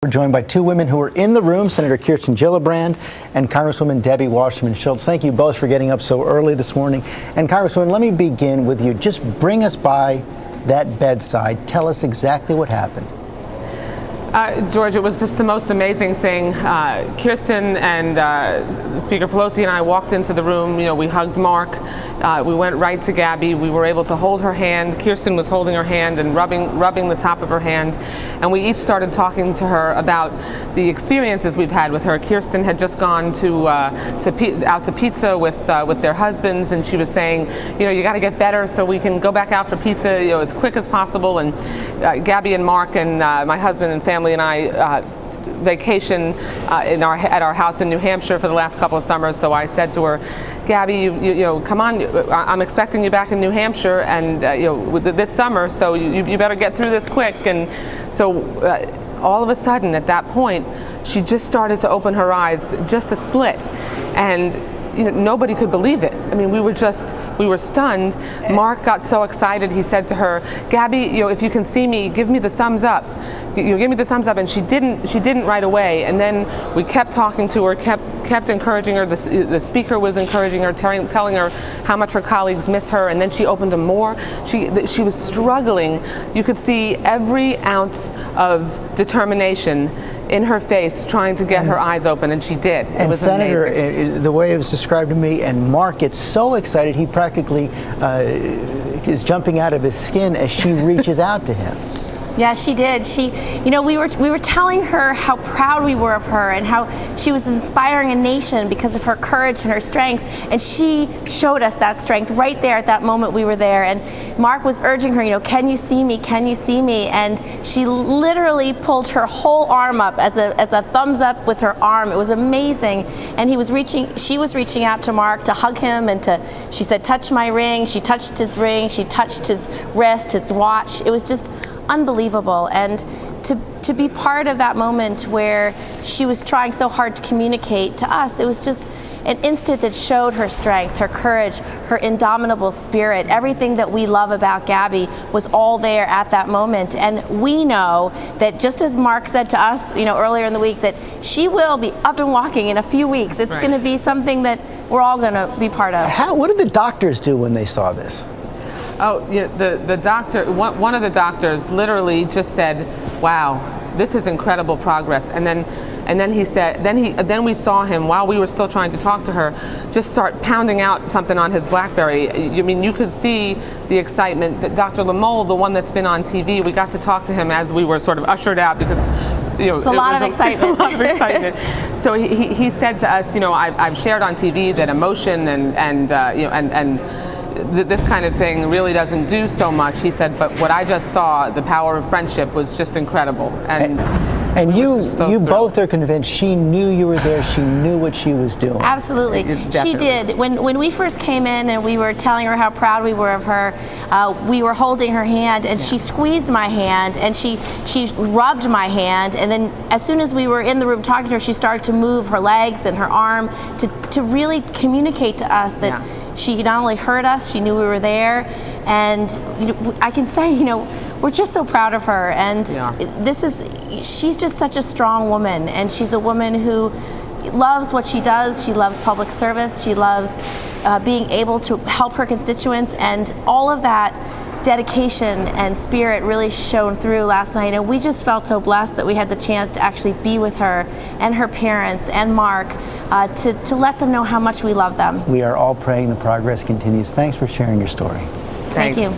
We're joined by two women who are in the room, Senator Kirsten Gillibrand and Congresswoman Debbie Wasserman Schultz. Thank you both for getting up so early this morning. And Congresswoman, let me begin with you. Just bring us by that bedside. Tell us exactly what happened. George, it was just the most amazing thing. Kirsten and Speaker Pelosi and I walked into the room. You know, we hugged Mark. We went right to Gabby. We were able to hold her hand. Kirsten was holding her hand and rubbing the top of her hand. And we each started talking to her about the experiences we've had with her. Kirsten had just gone out to pizza with their husbands, and she was saying, you know, you got to get better so we can go back out for pizza, you know, as quick as possible. And Gabby and Mark and my husband and family and I vacation at our house in New Hampshire for the last couple of summers. So I said to her, Gabby, you know, come on, I'm expecting you back in New Hampshire and you know, this summer, so you better get through this quick. And so all of a sudden at that point she just started to open her eyes just a slit, and you know, nobody could believe it. I mean, we were stunned. Mark got so excited. He said to her, Gabby, you know, if you can see me, give me the thumbs up. You know, give me the thumbs up. And she didn't right away. And then we kept talking to her, kept encouraging her. The speaker was encouraging her, telling her how much her colleagues miss her. And then she opened them more. She was struggling. You could see every ounce of determination in her face, trying to get her eyes open, and she did. It was Senator, amazing. The way it was described to me, and Mark gets so excited he practically is jumping out of his skin as she reaches out to him. Yeah, she did. You know, we were telling her how proud we were of her and how she was inspiring a nation because of her courage and her strength. And she showed us that strength right there at that moment we were there. And Mark was urging her, you know, can you see me? Can you see me? And she literally pulled her whole arm up as a thumbs up with her arm. It was amazing. And she was reaching out to Mark to hug him and she said, touch my ring. She touched his ring. She touched his wrist, his watch. It was just unbelievable. And to be part of that moment where she was trying so hard to communicate to us, it was just an instant that showed her strength, her courage, her indomitable spirit. Everything that we love about Gabby was all there at that moment. And we know that, just as Mark said to us, you know, earlier in the week, that she will be up and walking in a few weeks. It's going to be something that we're all going to be part of. What did the doctors do when they saw this? Oh, yeah, the doctor, one of the doctors literally just said, wow, this is incredible progress. And then he said, then we saw him, while we were still trying to talk to her, just start pounding out something on his BlackBerry. I mean, you could see the excitement. Dr. Lamole, the one that's been on TV, we got to talk to him as we were sort of ushered out because, you know, it's a lot of excitement. A lot of excitement. So he said to us, you know, I've shared on TV that emotion and you know, and this kind of thing really doesn't do so much. He said, but what I just saw, the power of friendship, was just incredible. And you both are convinced she knew you were there. She knew what she was doing. Absolutely. She did. When we first came in and we were telling her how proud we were of her, we were holding her hand, and she squeezed my hand, and she rubbed my hand, and then as soon as we were in the room talking to her, she started to move her legs and her arm to really communicate to us that she not only heard us, she knew we were there. And you know, I can say, you know, we're just so proud of her. And she's just such a strong woman. And she's a woman who loves what she does. She loves public service. She loves being able to help her constituents. And all of that dedication and spirit really shone through last night. And we just felt so blessed that we had the chance to actually be with her and her parents and Mark to let them know how much we love them. We are all praying the progress continues. Thanks for sharing your story. Thank you.